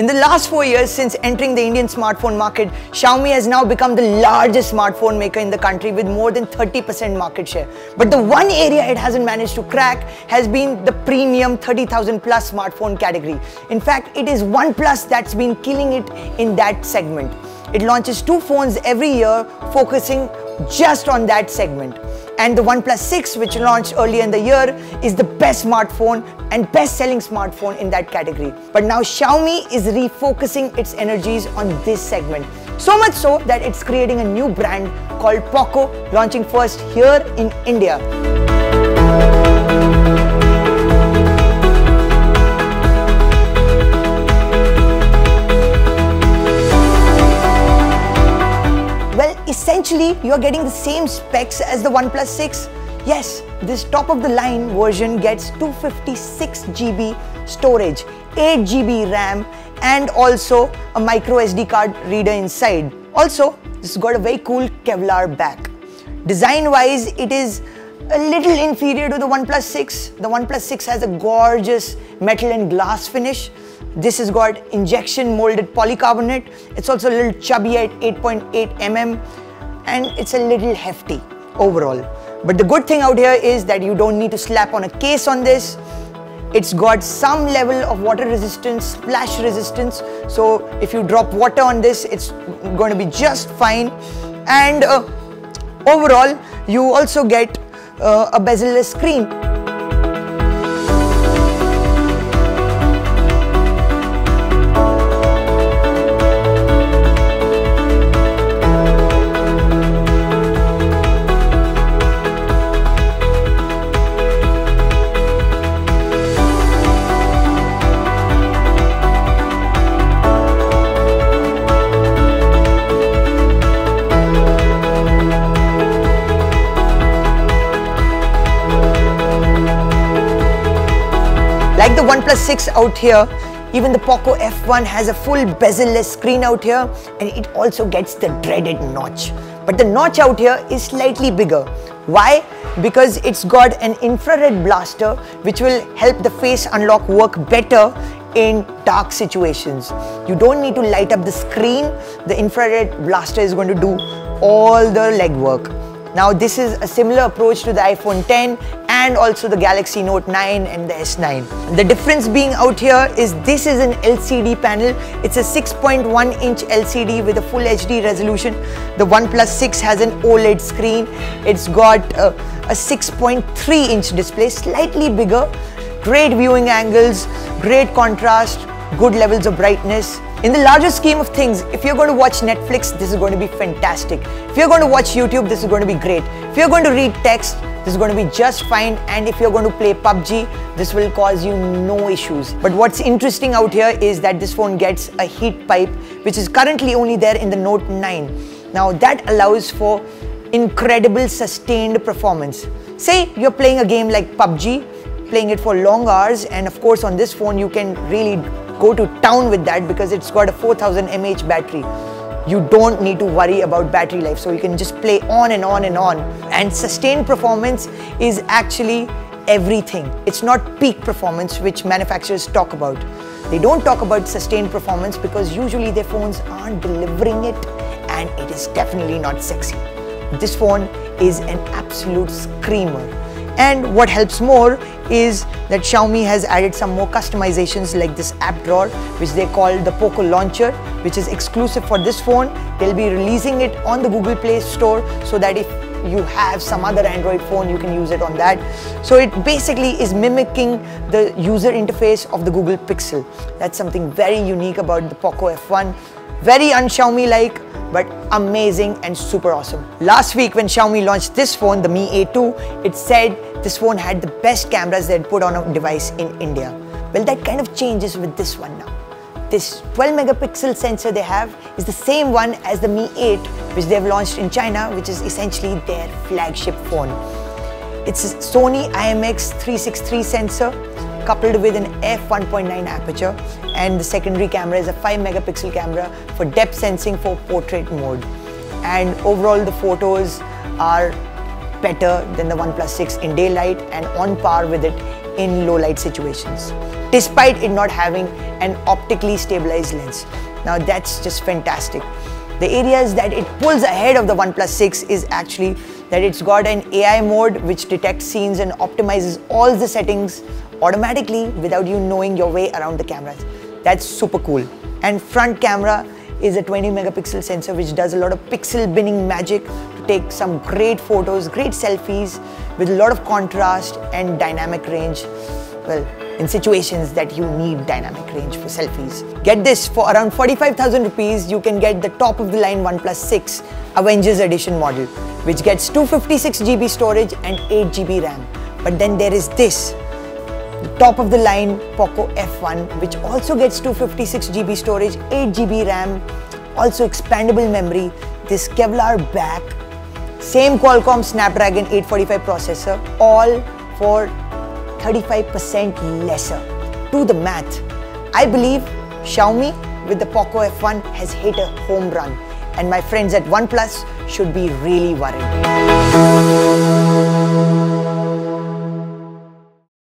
In the last 4 years since entering the Indian smartphone market, Xiaomi has now become the largest smartphone maker in the country with more than 30% market share. But the one area it hasn't managed to crack has been the premium 30,000 plus smartphone category. In fact, it is OnePlus that's been killing it in that segment. It launches 2 phones every year focusing just on that segment. And the OnePlus 6, which launched earlier in the year, is the best smartphone and best-selling smartphone in that category. But now Xiaomi is refocusing its energies on this segment. So much so that it's creating a new brand called Poco, launching first here in India. Essentially, you're getting the same specs as the OnePlus 6. Yes, this top-of-the-line version gets 256 GB storage, 8 GB RAM, and also a MicroSD card reader inside. Also, this has got a very cool Kevlar back. Design-wise, it is a little inferior to the OnePlus 6. The OnePlus 6 has a gorgeous metal and glass finish. This has got injection molded polycarbonate. It's also a little chubby at 8.8 mm and it's a little hefty overall. But the good thing out here is that you don't need to slap on a case on this. It's got some level of water resistance, splash resistance. So if you drop water on this, it's going to be just fine. And overall, you also get a bezel-less screen. Like the OnePlus 6 out here, even the Poco F1 has a full bezel-less screen out here, and it also gets the dreaded notch. But the notch out here is slightly bigger. Why? Because it's got an infrared blaster which will help the face unlock work better in dark situations. You don't need to light up the screen. The infrared blaster is going to do all the legwork. Now this is a similar approach to the iPhone 10 and also the Galaxy Note 9 and the S9. The difference being out here is this is an LCD panel. It's a 6.1-inch LCD with a full HD resolution. The OnePlus 6 has an OLED screen. It's got a 6.3-inch display, slightly bigger. Great viewing angles, great contrast, good levels of brightness. In the larger scheme of things, if you're going to watch Netflix, this is going to be fantastic. If you're going to watch YouTube, this is going to be great. If you're going to read text, this is going to be just fine. And if you're going to play PUBG, this will cause you no issues. But what's interesting out here is that this phone gets a heat pipe, which is currently only there in the Note 9. Now that allows for incredible sustained performance. Say you're playing a game like PUBG, playing it for long hours, and of course on this phone you can really go to town with that because it's got a 4000 mAh battery. You don't need to worry about battery life, so you can just play on and on and on. And sustained performance is actually everything. It's not peak performance, which manufacturers talk about. They don't talk about sustained performance because usually their phones aren't delivering it, and it is definitely not sexy. This phone is an absolute screamer. And what helps more is that Xiaomi has added some more customizations like this app drawer, which they call the Poco Launcher, which is exclusive for this phone. They'll be releasing it on the Google Play Store so that if you have some other Android phone, you can use it on that. So it basically is mimicking the user interface of the Google Pixel. That's something very unique about the Poco F1. Very un-Xiaomi-like, but amazing and super awesome. Last week when Xiaomi launched this phone, the Mi A2, it said this phone had the best cameras they had put on a device in India. Well, that kind of changes with this one now. This 12 megapixel sensor they have is the same one as the Mi 8, which they've launched in China, which is essentially their flagship phone. It's a Sony IMX363 sensor coupled with an f1.9 aperture, and the secondary camera is a 5 megapixel camera for depth sensing for portrait mode. And overall the photos are better than the OnePlus 6 in daylight and on par with it in low light situations, despite it not having an optically stabilized lens. Now that's just fantastic. The areas that it pulls ahead of the OnePlus 6 is actually that it's got an AI mode which detects scenes and optimizes all the settings automatically without you knowing your way around the cameras. That's super cool. And front camera is a 20 megapixel sensor which does a lot of pixel binning magic to take some great photos, great selfies with a lot of contrast and dynamic range. Well, in situations that you need dynamic range for selfies. Get this, for around 45,000 rupees, you can get the top of the line OnePlus 6 Avengers Edition model, which gets 256 GB storage and 8 GB RAM. But then there is this, the top of the line Poco F1, which also gets 256 GB storage, 8 GB RAM, also expandable memory, this Kevlar back, same Qualcomm Snapdragon 845 processor, all for 35% lesser. Do the math. I believe Xiaomi with the Poco F1 has hit a home run, and my friends at OnePlus should be really worried.